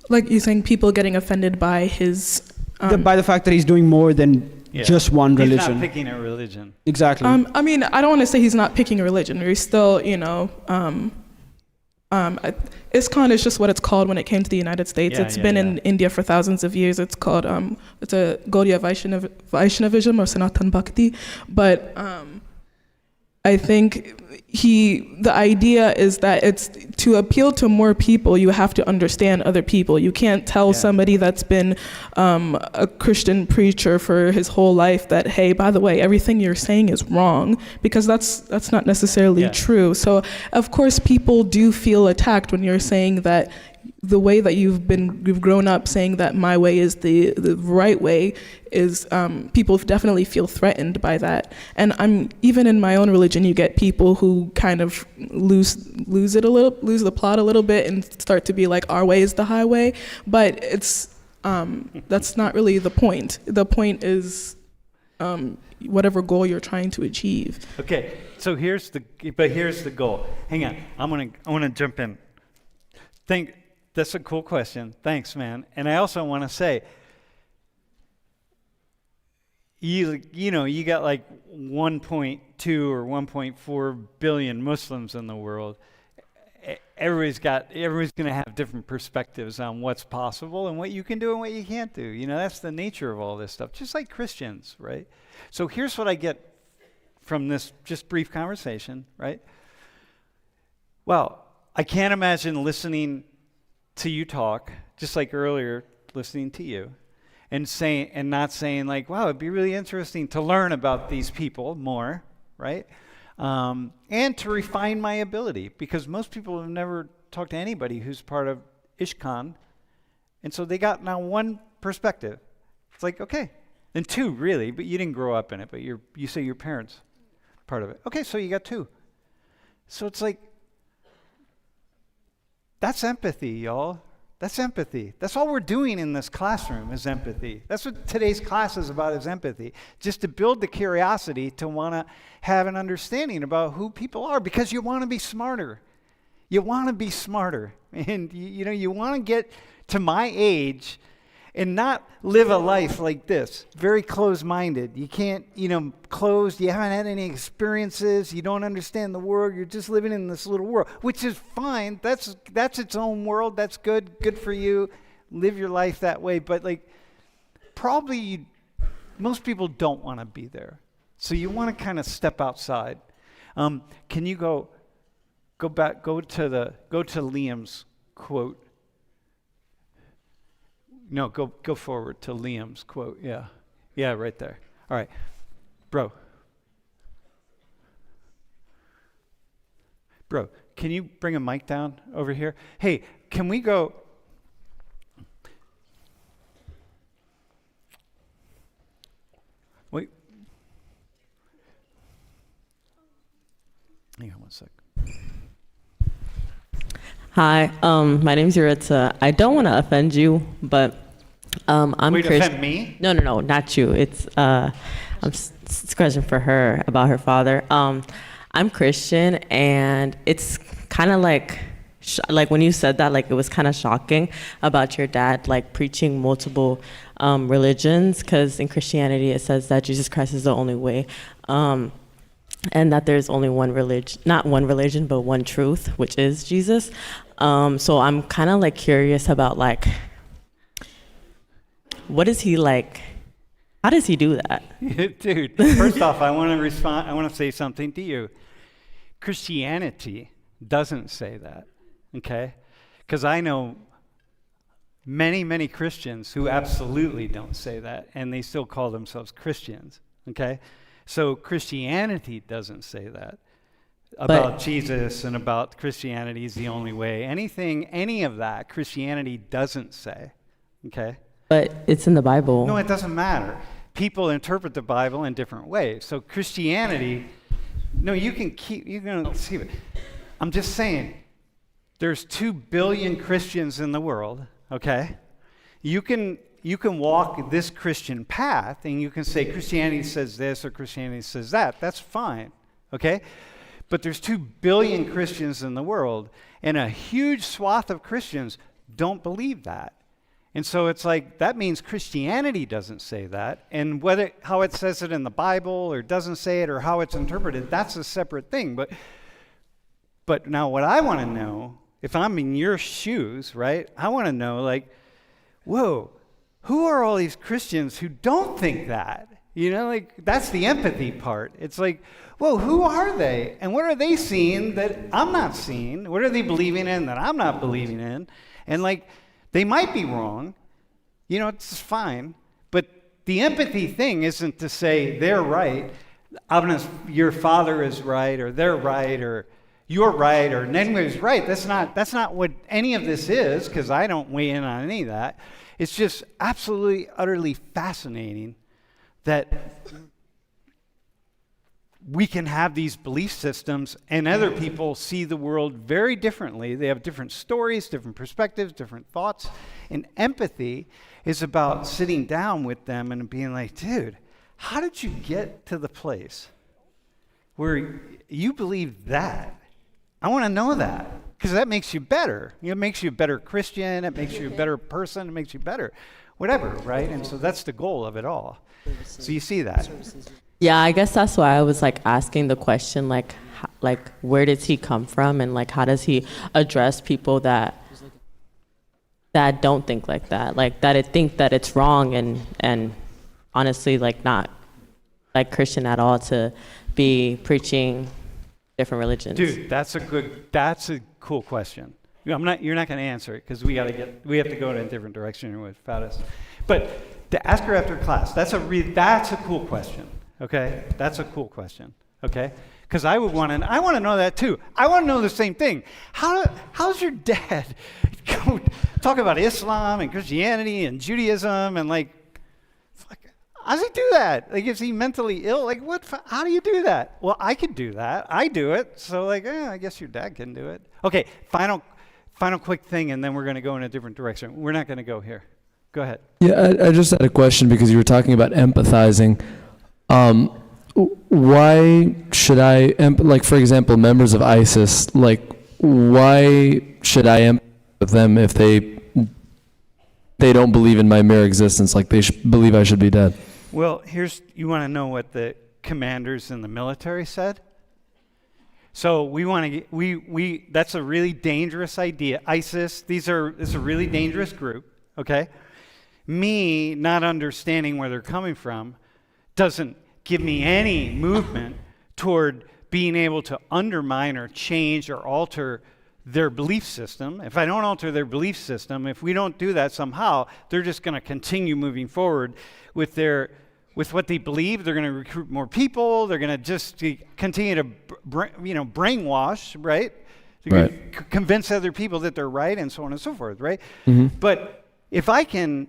D: Like you're saying, people getting offended by his...
G: by the fact that he's doing more than just one religion.
A: He's not picking a religion.
G: Exactly.
D: I mean, I don't want to say he's not picking a religion. He's still, ISKCON is just what it's called when it came to the United States. It's been in India for thousands of years. It's called, it's a Gaudiya Vaishnavism or Sanatan Bhakti. But I think the idea is that it's to appeal to more people, you have to understand other people. You can't tell somebody that's been a Christian preacher for his whole life that, hey, by the way, everything you're saying is wrong, because that's not necessarily true. So of course people do feel attacked when you're saying that the way that you've grown up saying that my way is the right way is, people definitely feel threatened by that. And even in my own religion, you get people who kind of lose the plot a little bit and start to be like, our way is the highway. But it's, that's not really the point. The point is, whatever goal you're trying to achieve.
A: Okay, so here's the goal. Hang on, I want to jump in. That's a cool question. Thanks, man. And I also want to say, you got like 1.2 or 1.4 billion Muslims in the world. Everybody's going to have different perspectives on what's possible and what you can do and what you can't do. That's the nature of all this stuff. Just like Christians, right? So here's what I get from this just brief conversation, right? Well, I can't imagine listening to you talk, just like earlier, listening to you, and not saying like, wow, it'd be really interesting to learn about these people more, right? And to refine my ability, because most people have never talked to anybody who's part of ISKCON, and so they got now one perspective. It's like, okay, then two really, but you didn't grow up in it, but you say your parents part of it. Okay, so you got two. So it's like, that's empathy, y'all. That's empathy. That's all we're doing in this classroom is empathy. That's what today's class is about, is empathy. Just to build the curiosity to want to have an understanding about who people are, because you want to be smarter. You want to be smarter. And you want to get to my age and not live a life like this, very closed-minded. You can't, closed, you haven't had any experiences, you don't understand the world, you're just living in this little world, which is fine. That's its own world, that's good for you. Live your life that way, but probably most people don't want to be there. So you want to kind of step outside. Can you go to Liam's quote? No, go forward to Liam's quote. Yeah, right there. All right, bro, can you bring a mic down over here? Hey, can we go? Wait. Hang on one sec.
H: Hi, my name's Yuritsa. I don't want to offend you, but I'm Christian.
A: Offend me?
H: No, not you. It's it's a question for her about her father. I'm Christian, and it's kind of like when you said that, it was kind of shocking about your dad preaching multiple religions, because in Christianity it says that Jesus Christ is the only way. And that there's only one religion, not one religion, but one truth, which is Jesus. So I'm kind of curious about what is he like? How does he do that?
A: Dude, first off, I want to respond. I want to say something to you. Christianity doesn't say that, okay? Because I know many, many Christians who absolutely don't say that, and they still call themselves Christians, okay? So Christianity doesn't say that about Jesus and about Christianity is the only way. Any of that, Christianity doesn't say, okay?
H: But it's in the Bible.
A: No, it doesn't matter. People interpret the Bible in different ways. So Christianity, no, you can see it. I'm just saying, there's 2 billion Christians in the world, okay? You can walk this Christian path and you can say Christianity says this or Christianity says that. That's fine, okay? But there's 2 billion Christians in the world, and a huge swath of Christians don't believe that. And so it's like, that means Christianity doesn't say that, and how it says it in the Bible or doesn't say it or how it's interpreted, that's a separate thing. But now what I want to know, if I'm in your shoes, right, I want to know, like, whoa, who are all these Christians who don't think that? You know, like, that's the empathy part. It's like, whoa, who are they? And what are they seeing that I'm not seeing? What are they believing in that I'm not believing in? And, like, they might be wrong. You know, it's fine. But the empathy thing isn't to say they're right. Your father is right, or they're right, or you're right, or anybody's right. That's not what any of this is, because I don't weigh in on any of that. It's just absolutely, utterly fascinating that we can have these belief systems and other people see the world very differently. They have different stories, different perspectives, different thoughts. And empathy is about sitting down with them and being like, dude, how did you get to the place where you believe that? I want to know that, because that makes you better. It makes you a better Christian. It makes you a better person. It makes you better, whatever, right? And so that's the goal of it all. So you see that.
H: Yeah, I guess that's why I was like asking the question, like where does he come from, and like how does he address people that don't think like that, like that think that it's wrong and honestly like not like Christian at all to be preaching different religions.
A: Dude, that's a cool question. You're not going to answer it because we have to go in a different direction without us. But to ask her after class, that's a cool question. Okay, that's a cool question. Okay, because I want to know that too. I want to know the same thing. How's your dad go talk about Islam and Christianity and Judaism and like, how does he do that? Like, is he mentally ill? Like, what? How do you do that? Well, I could do that. I do it. So like, I guess your dad can do it. Okay, final quick thing, and then we're going to go in a different direction. We're not going to go here. Go ahead.
I: Yeah, I just had a question because you were talking about empathizing. Why should I, like, for example, members of ISIS, like, why should I empathize with them if they don't believe in my mere existence? Like, they believe I should be dead.
A: Well, you want to know what the commanders in the military said? So that's a really dangerous idea. ISIS, it's a really dangerous group, okay? Me not understanding where they're coming from doesn't give me any movement toward being able to undermine or change or alter their belief system. If I don't alter their belief system, if we don't do that somehow, they're just going to continue moving forward with what they believe. They're going to recruit more people. They're going to just continue to brainwash, right?
I: Right.
A: Convince other people that they're right, and so on and so forth, right?
I: Mm-hmm.
A: But if I can,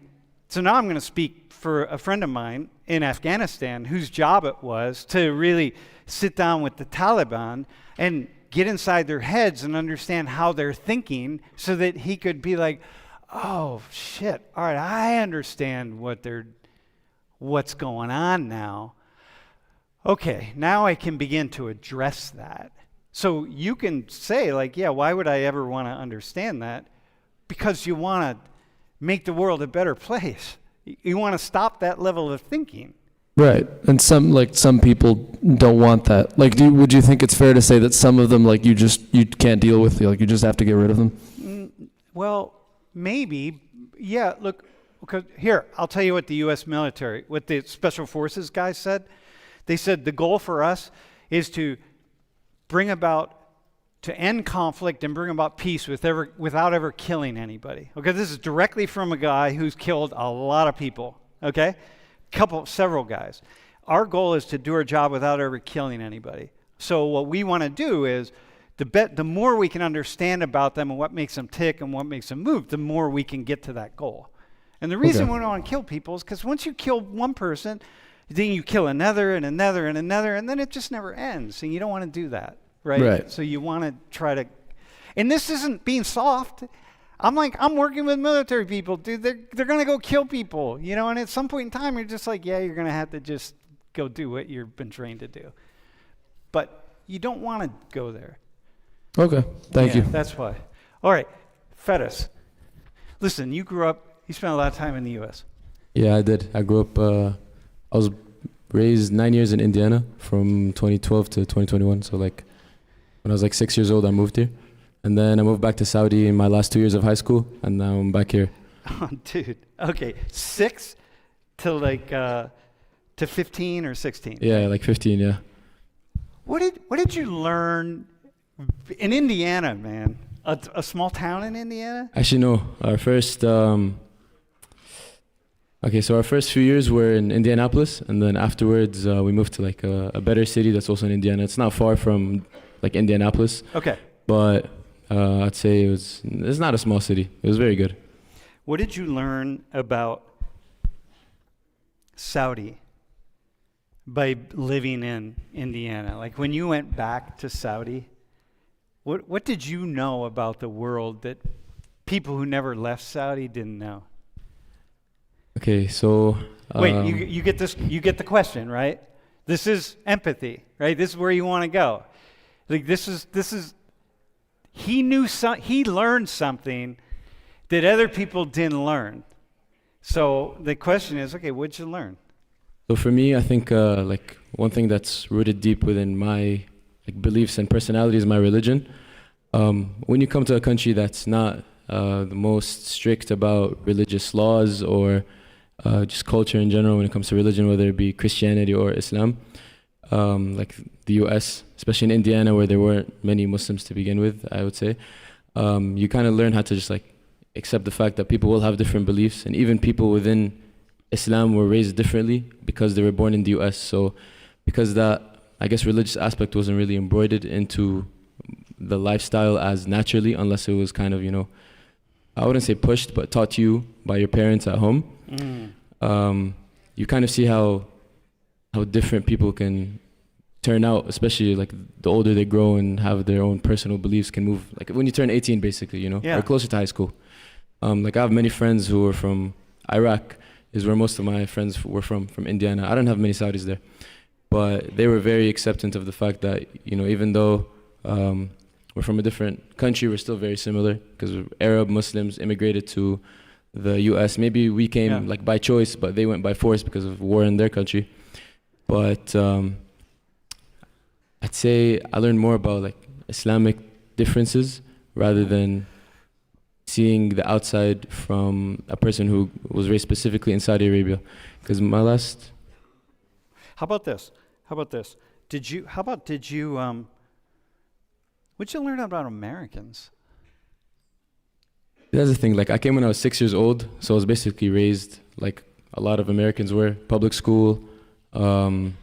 A: so now I'm going to speak for a friend of mine in Afghanistan whose job it was to really sit down with the Taliban and get inside their heads and understand how they're thinking so that he could be like, oh, shit, all right, I understand what's going on now. Okay, now I can begin to address that. So you can say, like, yeah, why would I ever want to understand that? Because you want to make the world a better place. You want to stop that level of thinking.
I: Right, and some people don't want that. Like, would you think it's fair to say that some of them, like, you can't deal with, like, you just have to get rid of them?
A: Well, maybe. Yeah, look, because here, I'll tell you what the U.S. military, what the Special Forces guys said. They said the goal for us is to end conflict and bring about peace without ever killing anybody. Okay, this is directly from a guy who's killed a lot of people, okay? Several guys. Our goal is to do our job without ever killing anybody. So what we want to do is, the more we can understand about them and what makes them tick and what makes them move, the more we can get to that goal. And the reason we don't want to kill people is because once you kill one person, then you kill another and another and another, and then it just never ends. And you don't want to do that, right?
I: Right.
A: So you want to try to, And this isn't being soft. I'm working with military people, dude. They're gonna go kill people, you know. And at some point in time, you're just like, yeah, you're gonna have to just go do what you've been trained to do. But you don't want to go there.
I: Okay, thank you.
A: That's why. All right, Fetus. Listen, you grew up. You spent a lot of time in the U.S.
C: Yeah, I did. I grew up. I was raised 9 years in Indiana from 2012 to 2021. So like, when I was like 6 years old, I moved here. And then I moved back to Saudi in my last 2 years of high school, and now I'm back here.
A: Oh, dude. Okay, 6 to like to 15 or 16.
C: Yeah, like 15. Yeah.
A: What did you learn in Indiana, man? A small town in Indiana?
C: Actually, no. Our first. Okay, so our first few years were in Indianapolis, and then afterwards we moved to like a better city that's also in Indiana. It's not far from like Indianapolis.
A: Okay.
C: But I'd say it's not a small city. It was very good.
A: What did you learn about Saudi by living in Indiana? Like when you went back to Saudi, what did you know about the world that people who never left Saudi didn't know?
C: Okay, so
A: wait, you get this. You get the question, right? This is empathy, right? This is where you want to go. Like this is. He learned something that other people didn't learn. So the question is, okay, what'd you learn?
C: So for me, I think like one thing that's rooted deep within my like beliefs and personality is my religion. When you come to a country that's not the most strict about religious laws or just culture in general when it comes to religion, whether it be Christianity or Islam, like the U.S., especially in Indiana where there weren't many Muslims to begin with, I would say, you kind of learn how to just like accept the fact that people will have different beliefs, and even people within Islam were raised differently because they were born in the U.S. So because that, I guess, religious aspect wasn't really embroidered into the lifestyle as naturally, unless it was kind of, you know, I wouldn't say pushed, but taught you by your parents at home. You kind of see how different people can turn out, especially like the older they grow and have their own personal beliefs can move. Like when you turn 18, basically, you know, or closer to high school. Like I have many friends who are from Iraq, is where most of my friends were from Indiana. I don't have many Saudis there, but they were very acceptant of the fact that, you know, even though we're from a different country, we're still very similar because Arab Muslims immigrated to the U.S. Maybe we came like by choice, but they went by force because of war in their country. But I'd say I learned more about like Islamic differences rather than seeing the outside from a person who was raised specifically in Saudi Arabia. Because my last...
A: How about this? What'd you learn about Americans?
C: That's the thing, like I came when I was 6 years old, so I was basically raised like a lot of Americans were, public school, like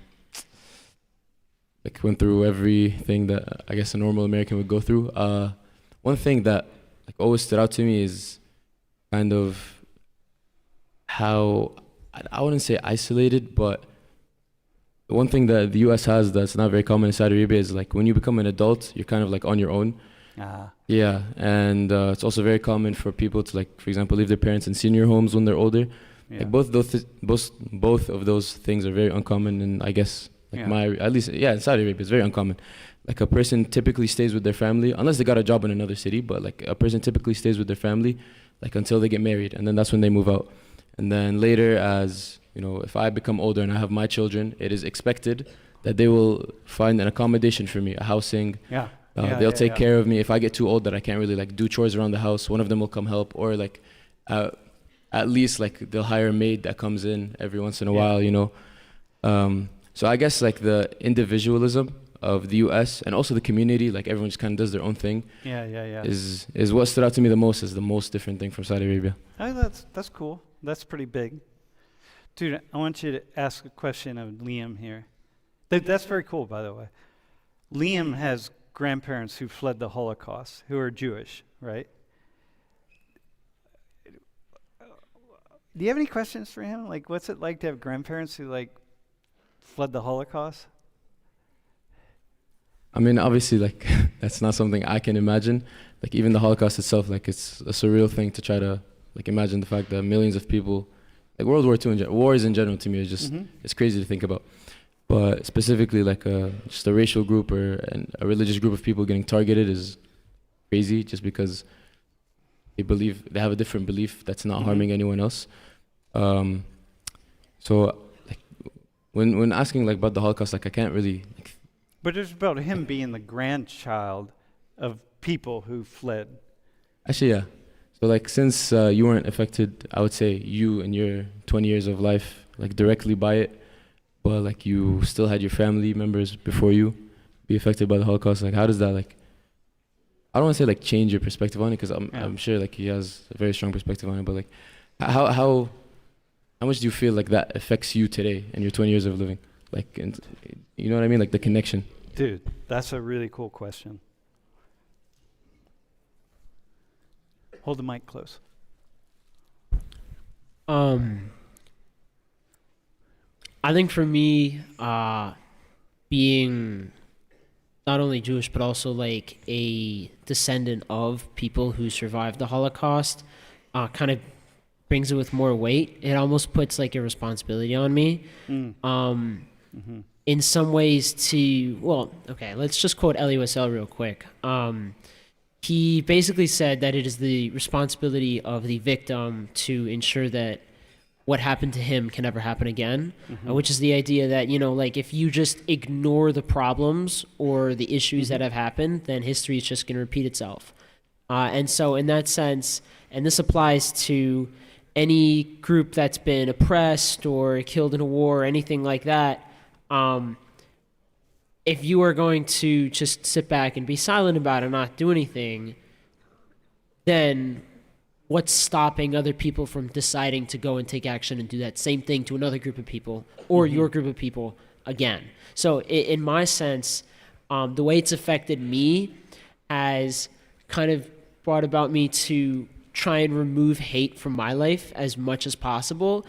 C: went through everything that I guess a normal American would go through. One thing that like always stood out to me is kind of how, I wouldn't say isolated, but one thing that the US has that's not very common in Saudi Arabia is like when you become an adult, you're kind of like on your own. Yeah, and it's also very common for people to like, for example, leave their parents in senior homes when they're older. Like both of those things are very uncommon, and I guess like in Saudi Arabia it's very uncommon. Like a person typically stays with their family unless they got a job in another city, but like a person typically stays with their family like until they get married, and then that's when they move out. And then later, as you know, if I become older and I have my children, it is expected that they will find an accommodation for me, a housing. They'll take care of me. If I get too old that I can't really like do chores around the house, one of them will come help, or like at least like they'll hire a maid that comes in every once in a while, you know. So I guess like the individualism of the US and also the community, like everyone just kind of does their own thing. Is what stood out to me the most, is the most different thing from Saudi Arabia.
A: That's cool. That's pretty big. Dude, I want you to ask a question of Liam here. That's very cool, by the way. Liam has grandparents who fled the Holocaust, who are Jewish, right? Do you have any questions for him? Like, what's it like to have grandparents who like fled the Holocaust?
C: I mean, obviously, like that's not something I can imagine. like even the Holocaust itself, like it's a surreal thing to try to like imagine the fact that millions of people, like World War II, wars in general to me is just, it's crazy to think about. But specifically like just a racial group or a religious group of people getting targeted is crazy just because they have a different belief that's not harming anyone else. So like when asking like about the Holocaust, like I can't really like,
A: But it's about him being the grandchild of people who fled.
C: actually, yeah. So like since you weren't affected, I would say you in your 20 years of life like directly by it, but like you still had your family members before you be affected by the Holocaust. Like how does that like, I don't want to say like change your perspective on it, because I'm sure like he has a very strong perspective on it, but like how much do you feel like that affects you today in your 20 years of living? Like, and, you know what I mean? Like the connection.
A: Dude, that's a really cool question. Hold the mic close.
B: I think for me, being not only Jewish but also like a descendant of people who survived the Holocaust, kind of brings it with more weight. It almost puts like a responsibility on me. In some ways let's just quote Elie Wiesel real quick. He basically said that it is the responsibility of the victim to ensure that what happened to him can never happen again, which is the idea that, you know, like if you just ignore the problems or the issues that have happened, then history is just going to repeat itself. And so in that sense, and this applies to any group that's been oppressed or killed in a war or anything like that, if you are going to just sit back and be silent about it and not do anything, then what's stopping other people from deciding to go and take action and do that same thing to another group of people or your group of people again? So in my sense, the way it's affected me has kind of brought about me to try and remove hate from my life as much as possible,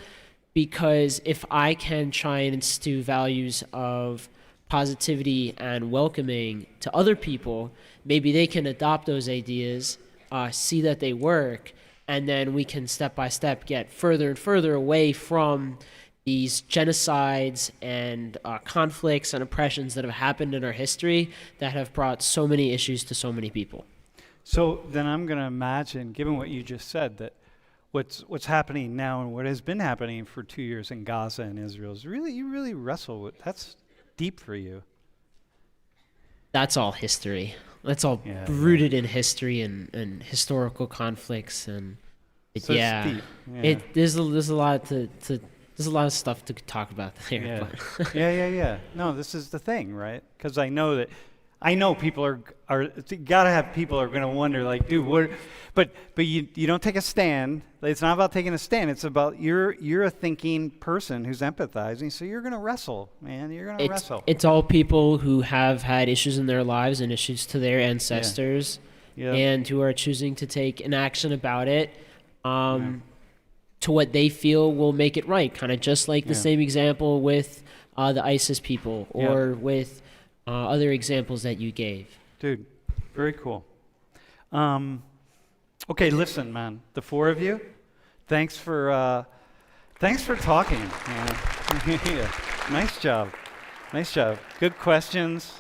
B: because if I can try and instill values of positivity and welcoming to other people, maybe they can adopt those ideas, see that they work, and then we can step by step get further and further away from these genocides and conflicts and oppressions that have happened in our history that have brought so many issues to so many people.
A: So then I'm going to imagine, given what you just said, that what's happening now and what has been happening for 2 years in Gaza and Israel is you really wrestle with. That's deep for you.
B: That's all history. That's all rooted in history and historical conflicts, and
A: It's deep.
B: There's a lot there's a lot of stuff to talk about there.
A: Yeah.
B: But
A: yeah. No, this is the thing, right? Because I know people are gotta have people are gonna wonder, like, dude, what? But you don't take a stand. It's not about taking a stand. It's about you're a thinking person who's empathizing. So you're gonna wrestle, man. You're gonna wrestle.
B: It's all people who have had issues in their lives and issues to their ancestors, and who are choosing to take an action about it, to what they feel will make it right. Kind of just like the same example with the ISIS people, or with other examples that you gave.
A: Dude, very cool. Okay, listen, man. The four of you, thanks for talking. Yeah. Nice job. Good questions.